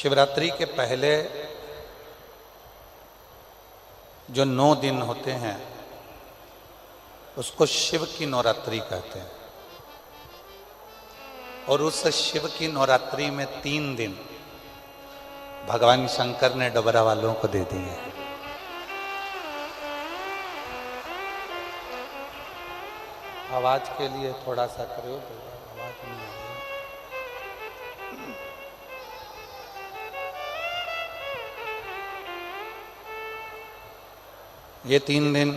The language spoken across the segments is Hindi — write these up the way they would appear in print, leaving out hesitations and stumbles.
शिवरात्रि के पहले जो 9 दिन होते हैं उसको शिव की नवरात्रि कहते हैं। और उस शिव की नवरात्रि में 3 दिन भगवान शंकर ने डबरा वालों को दे दिए। आवाज के लिए थोड़ा सा करो, आवाज नहीं आ रही। ये 3 दिन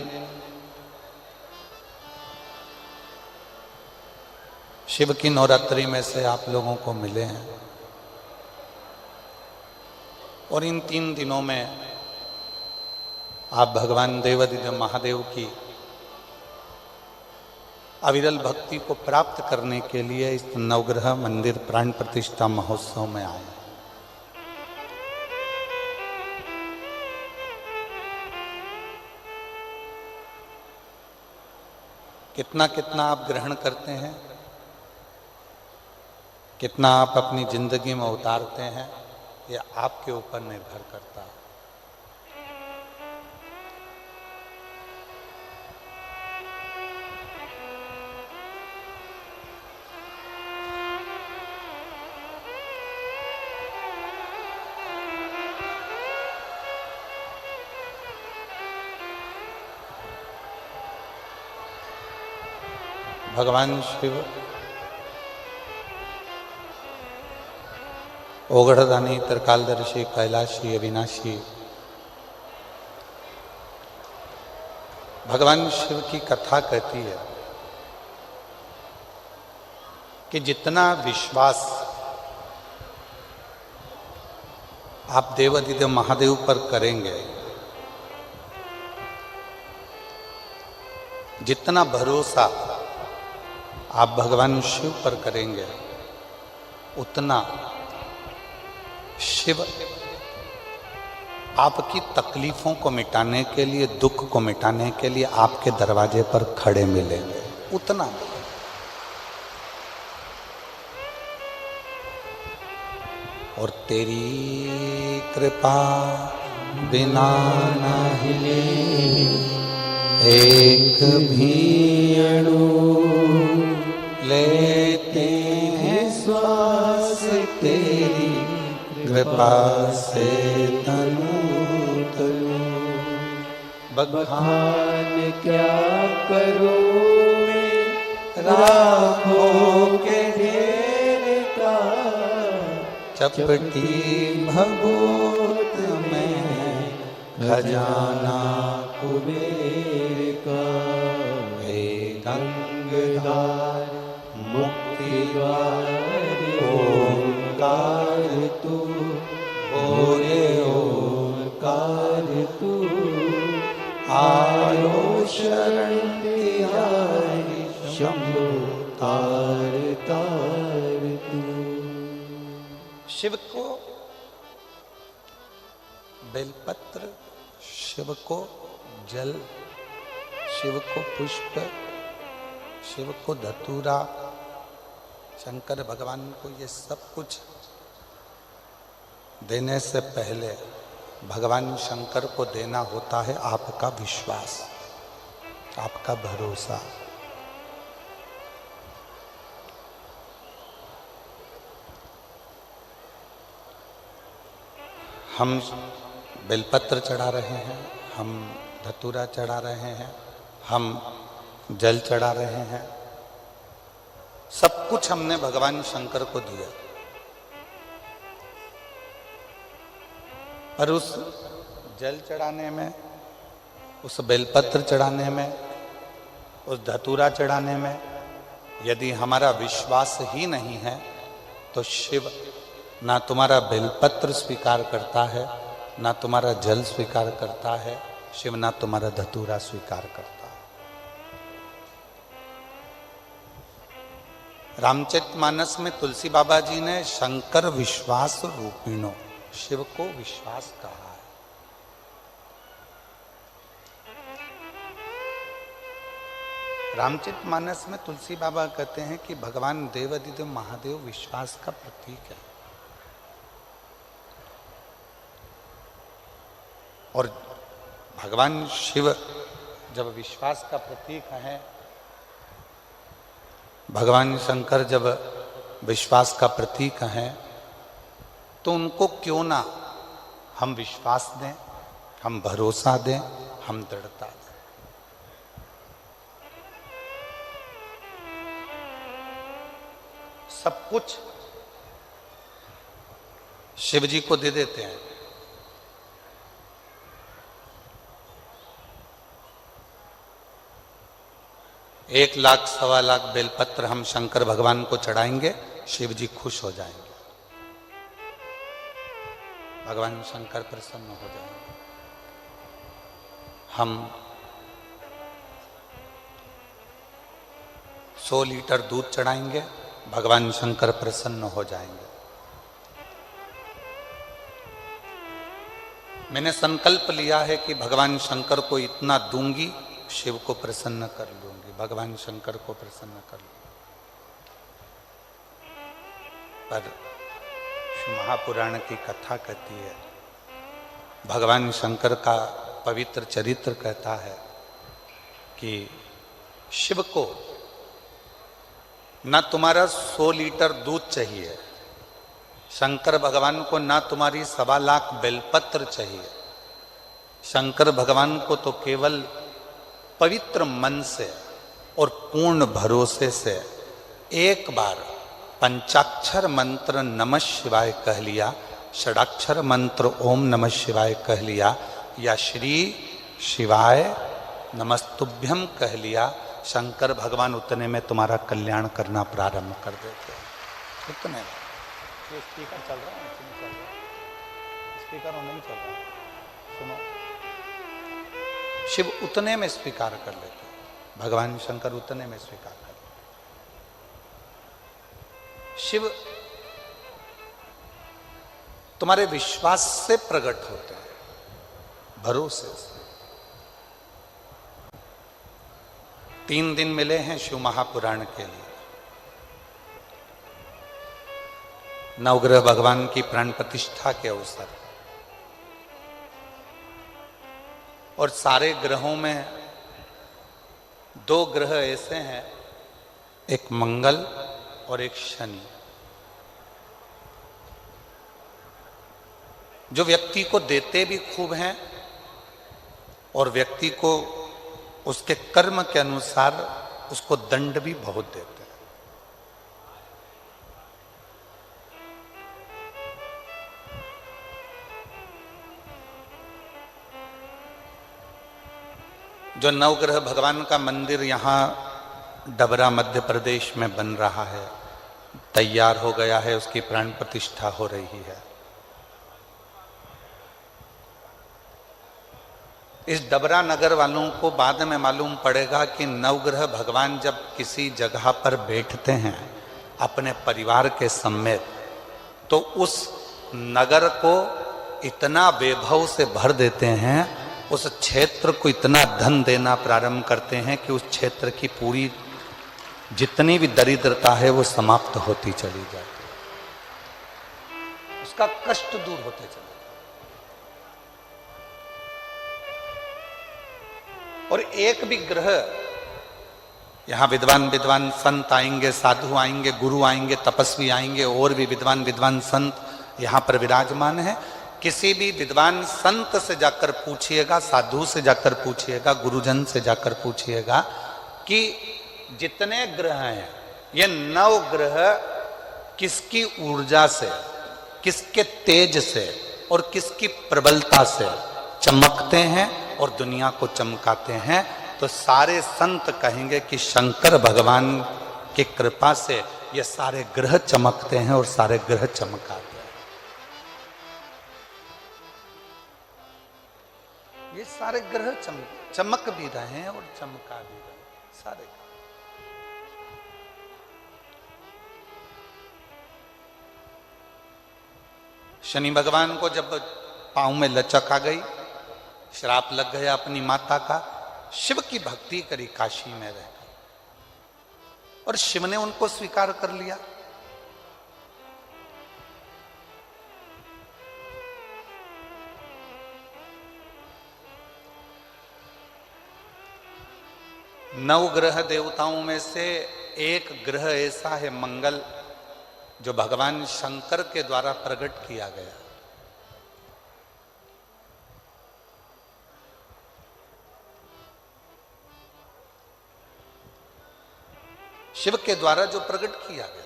शिव की नवरात्रि में से आप लोगों को मिले हैं और इन 3 दिनों में आप भगवान देवादिदेव महादेव की अविरल भक्ति को प्राप्त करने के लिए इस नवग्रह मंदिर प्राण प्रतिष्ठा महोत्सव में आए। कितना कितना आप ग्रहण करते हैं, कितना आप अपनी जिंदगी में उतारते हैं, यह आपके ऊपर निर्भर करता है। भगवान शिव ओगढ़दानी, त्रिकालदर्शी, कैलाशी, अविनाशी, भगवान शिव की कथा कहती है कि जितना विश्वास आप देवादिदेव महादेव पर करेंगे, जितना भरोसा आप भगवान शिव पर करेंगे, उतना शिव आपकी तकलीफों को मिटाने के लिए, दुख को मिटाने के लिए आपके दरवाजे पर खड़े मिलेंगे, उतना। और तेरी कृपा बिना ना हिले एक भी अणु, लेते हैं श्वास तेरी कृपा से तनु तनु। बखान क्या करो मैं राखों के ढेर का, चपटी भगोत में खजाना कुबेर का। हे गंगाधर मुक्ति द्वार ओंकार तू, बोले ओंकार तू, आयो शरण तिहारी शंभु तार तार तू। शिव को बेलपत्र, शिव को जल, शिव को पुष्प, शिव को धतूरा, शंकर भगवान को ये सब कुछ देने से पहले भगवान शंकर को देना होता है आपका विश्वास, आपका भरोसा। हम बेलपत्र चढ़ा रहे हैं, हम धतूरा चढ़ा रहे हैं, हम जल चढ़ा रहे हैं, सब कुछ हमने भगवान शंकर को दिया। पर उस जल चढ़ाने में, उस बेलपत्र चढ़ाने में, उस धतूरा चढ़ाने में यदि हमारा विश्वास ही नहीं है तो शिव ना तुम्हारा बेलपत्र स्वीकार करता है, ना तुम्हारा जल स्वीकार करता है, शिव ना तुम्हारा धतूरा स्वीकार करता है। रामचरितमानस में तुलसी बाबा जी ने शंकर विश्वास रूपिणो, शिव को विश्वास कहा है। रामचरितमानस में तुलसी बाबा कहते हैं कि भगवान देवादिदेव महादेव विश्वास का प्रतीक है। और भगवान शिव जब विश्वास का प्रतीक है, भगवान शंकर जब विश्वास का प्रतीक हैं, तो उनको क्यों ना हम विश्वास दें, हम भरोसा दें, हम दृढ़ता दें। सब कुछ शिव जी को दे देते हैं। एक लाख सवा लाख बेलपत्र हम शंकर भगवान को चढ़ाएंगे, शिव जी खुश हो जाएंगे, भगवान शंकर प्रसन्न हो जाएंगे। हम 100 लीटर दूध चढ़ाएंगे, भगवान शंकर प्रसन्न हो जाएंगे। मैंने संकल्प लिया है कि भगवान शंकर को इतना दूंगी, शिव को प्रसन्न कर लूंगी, भगवान शंकर को प्रसन्न कर लूंगी। पर महापुराण की कथा कहती है, भगवान शंकर का पवित्र चरित्र कहता है कि शिव को ना तुम्हारा 100 लीटर दूध चाहिए, शंकर भगवान को ना तुम्हारी 1.25 लाख बेलपत्र चाहिए। शंकर भगवान को तो केवल पवित्र मन से और पूर्ण भरोसे से एक बार पंचाक्षर मंत्र नमः शिवाय कह लिया, षडाक्षर मंत्र ओम नमः शिवाय कह लिया, या श्री शिवाय नमस्तुभ्यम कह लिया, शंकर भगवान उतने में तुम्हारा कल्याण करना प्रारंभ कर देते हैं। उतने में ये स्पीकर चल रहा है, चल रहा है, स्पीकर नहीं चल रहा है, सुनो। शिव उतने में स्वीकार कर लेते हैं, भगवान शंकर उतने में स्वीकार कर लेते। शिव तुम्हारे विश्वास से प्रकट होते हैं, भरोसे से। 3 दिन मिले हैं शिव महापुराण के लिए। नवग्रह भगवान की प्राण प्रतिष्ठा के अवसर, और सारे ग्रहों में 2 ग्रह ऐसे हैं, एक मंगल और एक शनि, जो व्यक्ति को देते भी खूब हैं और व्यक्ति को उसके कर्म के अनुसार उसको दंड भी बहुत देते हैं। जो नवग्रह भगवान का मंदिर यहाँ डबरा मध्य प्रदेश में बन रहा है, तैयार हो गया है, उसकी प्राण प्रतिष्ठा हो रही है। इस डबरा नगर वालों को बाद में मालूम पड़ेगा कि नवग्रह भगवान जब किसी जगह पर बैठते हैं अपने परिवार के समेत, तो उस नगर को इतना वैभव से भर देते हैं, उस क्षेत्र को इतना धन देना प्रारंभ करते हैं कि उस क्षेत्र की पूरी जितनी भी दरिद्रता है वो समाप्त होती चली जाती है, उसका कष्ट दूर होते चले। और एक भी ग्रह, यहां विद्वान संत आएंगे, साधु आएंगे, गुरु आएंगे, तपस्वी आएंगे, और भी विद्वान संत यहां पर विराजमान है। किसी भी विद्वान संत से जाकर पूछिएगा, साधु से जाकर पूछिएगा, गुरुजन से जाकर पूछिएगा कि जितने ग्रह हैं, ये 9 ग्रह किसकी ऊर्जा से, किसके तेज से और किसकी प्रबलता से चमकते हैं और दुनिया को चमकाते हैं, तो सारे संत कहेंगे कि शंकर भगवान की कृपा से ये सारे ग्रह चमकते हैं और सारे ग्रह चमकाते हैं। ये सारे ग्रह चमक भी रहे हैं और चमका भी रहे हैं सारे। शनि भगवान को जब पांव में लचक आ गई, श्राप लग गया अपनी माता का, शिव की भक्ति करी, काशी में रह गई और शिव ने उनको स्वीकार कर लिया। नवग्रह देवताओं में से एक ग्रह ऐसा है मंगल, जो भगवान शंकर के द्वारा प्रकट किया गया। शिव के द्वारा जो प्रकट किया गया।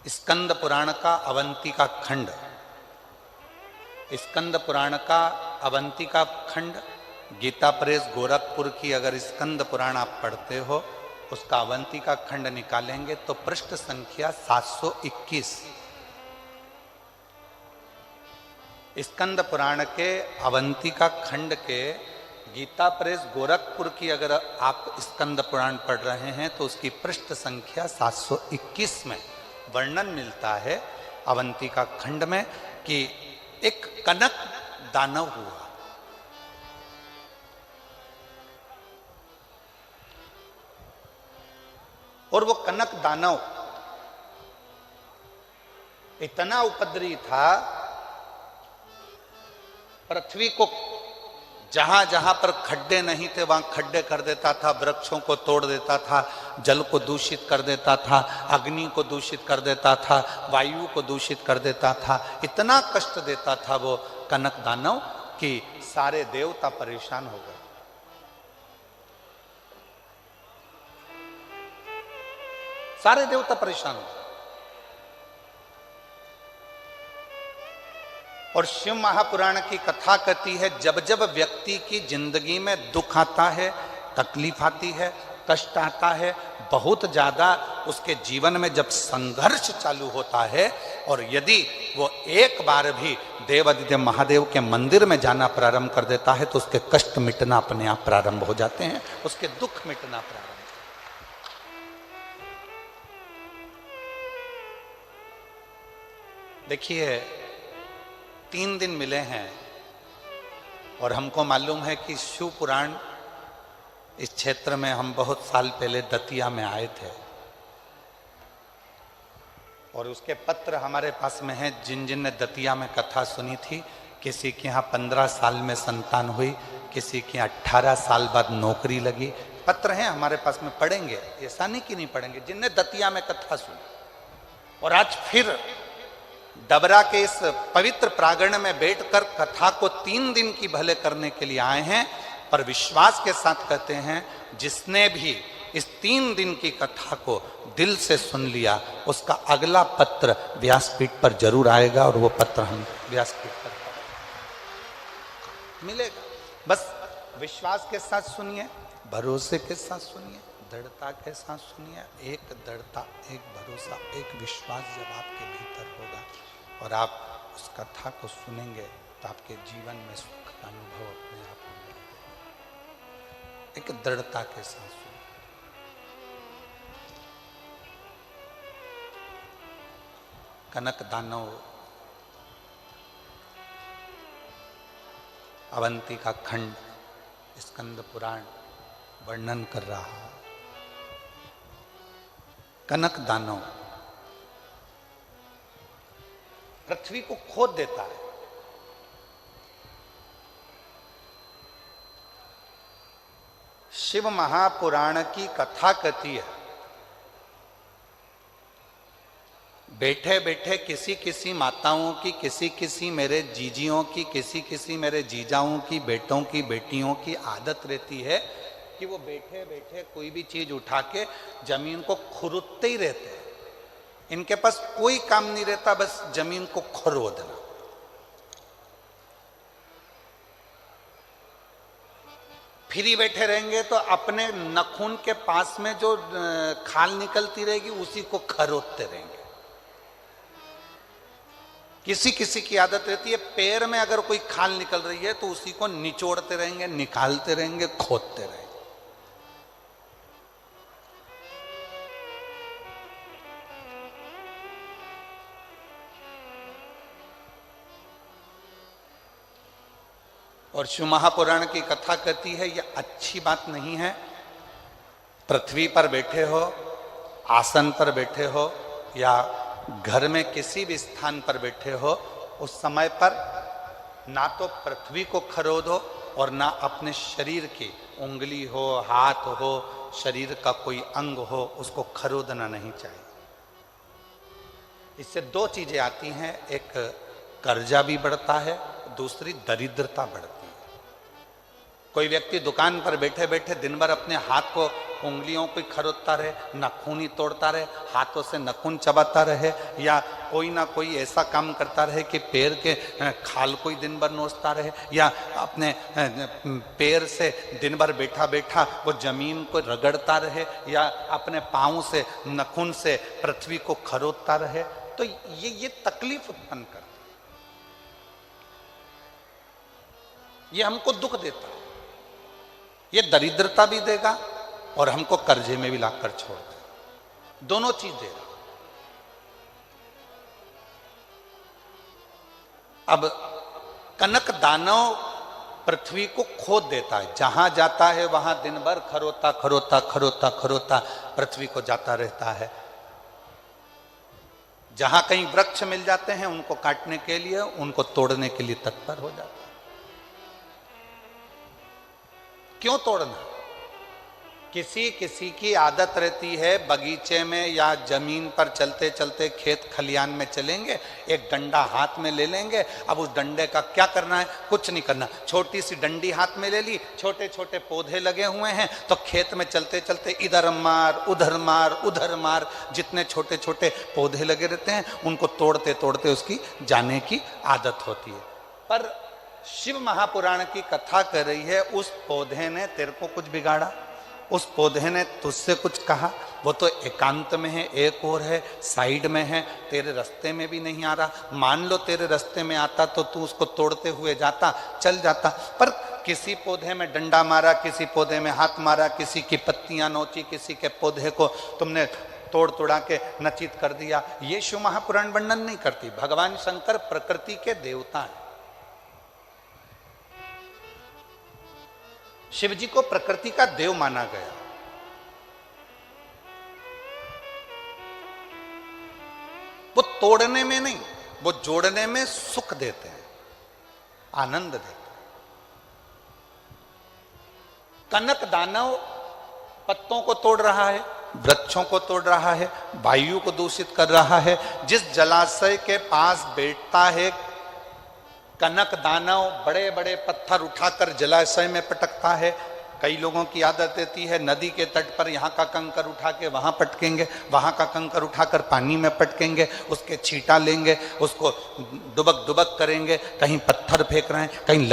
स्कंद पुराण का अवंतिका खंड, स्कंद पुराण का अवंतिका खंड, गीता प्रेस गोरखपुर की अगर स्कंद पुराण आप पढ़ते हो, उसका अवंतिका खंड निकालेंगे तो पृष्ठ संख्या 721। स्कंद पुराण के अवंतिका खंड के गीता प्रेस गोरखपुर की अगर आप स्कंद पुराण पढ़ रहे हैं तो उसकी पृष्ठ संख्या 721 में वर्णन मिलता है अवंतिका खंड में कि एक कनक दानव हुआ। और वो कनक दानव इतना उपद्रवी था, पृथ्वी को जहां जहां पर खड्डे नहीं थे वहां खड्डे कर देता था, वृक्षों को तोड़ देता था, जल को दूषित कर देता था, अग्नि को दूषित कर देता था, वायु को दूषित कर देता था। इतना कष्ट देता था वो कनक दानव कि सारे देवता परेशान हो गए। सारे देवता परेशान हो गए। और शिव महापुराण की कथा कहती है, जब जब व्यक्ति की जिंदगी में दुख आता है, तकलीफ आती है, कष्ट आता है, बहुत ज्यादा उसके जीवन में जब संघर्ष चालू होता है, और यदि वो एक बार भी देवादिदेव महादेव के मंदिर में जाना प्रारंभ कर देता है तो उसके कष्ट मिटना अपने आप प्रारंभ हो जाते हैं, उसके दुख मिटना प्रारंभ। देखिए 3 दिन मिले हैं और हमको मालूम है कि शिव पुराण इस क्षेत्र में हम बहुत साल पहले दतिया में आए थे और उसके पत्र हमारे पास में हैं। जिन जिन ने दतिया में कथा सुनी थी, किसी के यहाँ 15 साल में संतान हुई, किसी के यहाँ 18 साल बाद नौकरी लगी, पत्र हैं हमारे पास में, पढ़ेंगे, ऐसा नहीं कि नहीं पढ़ेंगे, जिनने दतिया में कथा सुनी। और आज फिर डबरा के इस पवित्र प्रांगण में बैठकर कथा को 3 दिन की भले करने के लिए आए हैं, पर विश्वास के साथ कहते हैं जिसने भी इस 3 दिन की कथा को दिल से सुन लिया, उसका अगला पत्र व्यासपीठ पर जरूर आएगा और वो पत्र हम व्यासपीठ पर मिलेगा। बस विश्वास के साथ सुनिए, भरोसे के साथ सुनिए, दृढ़ता के साथ सुनिए। एक दृढ़ता, एक भरोसा, एक विश्वास जब आपके भीतर होगा और आप उस कथा को सुनेंगे तो आपके जीवन में सुख का अनुभव अपने आप होगा। एक दृढ़ता के साथ सुनिए। कनक दानव अवंतिका खंड स्कंद पुराण वर्णन कर रहा है। कनक दानव पृथ्वी को खोद देता है। शिव महापुराण की कथा कहती है, बैठे बैठे किसी किसी माताओं की, किसी किसी मेरे जीजियों की, किसी किसी मेरे जीजाओं की, बेटों की, बेटियों की आदत रहती है कि वो बैठे बैठे कोई भी चीज उठा के जमीन को खुरदते ही रहते हैं। इनके पास कोई काम नहीं रहता, बस जमीन को खुरदना। फ्री बैठे रहेंगे तो अपने नखून के पास में जो खाल निकलती रहेगी उसी को खरोदते रहेंगे। किसी किसी की आदत रहती है, पैर में अगर कोई खाल निकल रही है तो उसी को निचोड़ते रहेंगे, निकालते रहेंगे, खोदते रहेंगे। और शिव महापुराण की कथा कहती है यह अच्छी बात नहीं है। पृथ्वी पर बैठे हो, आसन पर बैठे हो या घर में किसी भी स्थान पर बैठे हो, उस समय पर ना तो पृथ्वी को खरोदो और ना अपने शरीर की उंगली हो, हाथ हो, शरीर का कोई अंग हो, उसको खरोदना नहीं चाहिए। इससे दो चीजें आती हैं, एक कर्जा भी बढ़ता है, दूसरी दरिद्रता बढ़ती है। कोई व्यक्ति दुकान पर बैठे बैठे दिन भर अपने हाथ को, उंगलियों को खरोदता रहे, नाखून ही तोड़ता रहे, हाथों से नाखून चबाता रहे, या कोई ना कोई ऐसा काम करता रहे कि पैर के खाल को ही दिन भर नोचता रहे, या अपने पैर से दिन भर बैठा बैठा वो जमीन को रगड़ता रहे, या अपने पाँव से, नाखून से पृथ्वी को खरोदता रहे, तो ये तकलीफ उत्पन्न करता है, ये हमको दुख देता है, ये दरिद्रता भी देगा और हमको कर्जे में भी लाकर छोड़ देगा, दोनों चीज देगा। अब कनक दानव पृथ्वी को खोद देता है, जहां जाता है वहां दिन भर खरोता खरोता खरोता खरोता पृथ्वी को जाता रहता है। जहां कहीं वृक्ष मिल जाते हैं उनको काटने के लिए, उनको तोड़ने के लिए तत्पर हो जाता है। क्यों तोड़ना? किसी किसी की आदत रहती है, बगीचे में या जमीन पर चलते चलते खेत खलियान में चलेंगे, एक डंडा हाथ में ले लेंगे। अब उस डंडे का क्या करना है? कुछ नहीं करना, छोटी सी डंडी हाथ में ले ली, छोटे छोटे पौधे लगे हुए हैं, तो खेत में चलते चलते इधर मार उधर मार उधर मार, जितने छोटे छोटे पौधे लगे रहते हैं उनको तोड़ते तोड़ते उसकी जाने की आदत होती है। पर शिव महापुराण की कथा कर रही है, उस पौधे ने तेरे को कुछ बिगाड़ा, उस पौधे ने तुझसे कुछ कहा, वो तो एकांत में है, एक और है, साइड में है, तेरे रास्ते में भी नहीं आ रहा। मान लो तेरे रास्ते में आता तो तू उसको तोड़ते हुए जाता, चल जाता, पर किसी पौधे में डंडा मारा, किसी पौधे में हाथ मारा, किसी की पत्तियां नोची, किसी के पौधे को तुमने तोड़ तोड़ा के नचित कर दिया। ये शिव महापुराण वर्णन नहीं करती। भगवान शंकर प्रकृति के देवता हैं, शिव जी को प्रकृति का देव माना गया। वो तोड़ने में नहीं, वो जोड़ने में सुख देते हैं, आनंद देते हैं। कनक दानव पत्तों को तोड़ रहा है, वृक्षों को तोड़ रहा है, वायु को दूषित कर रहा है। जिस जलाशय के पास बैठता है कनक दानव, बड़े बड़े पत्थर उठाकर जलाशय में पटकता है। कई लोगों की आदत रहती है नदी के तट पर यहाँ का कंकर उठा के वहाँ पटकेंगे, वहाँ का कंकर उठाकर पानी में पटकेंगे, उसके छींटा लेंगे, उसको डुबक डुबक करेंगे, कहीं पत्थर फेंक रहे हैं, कहीं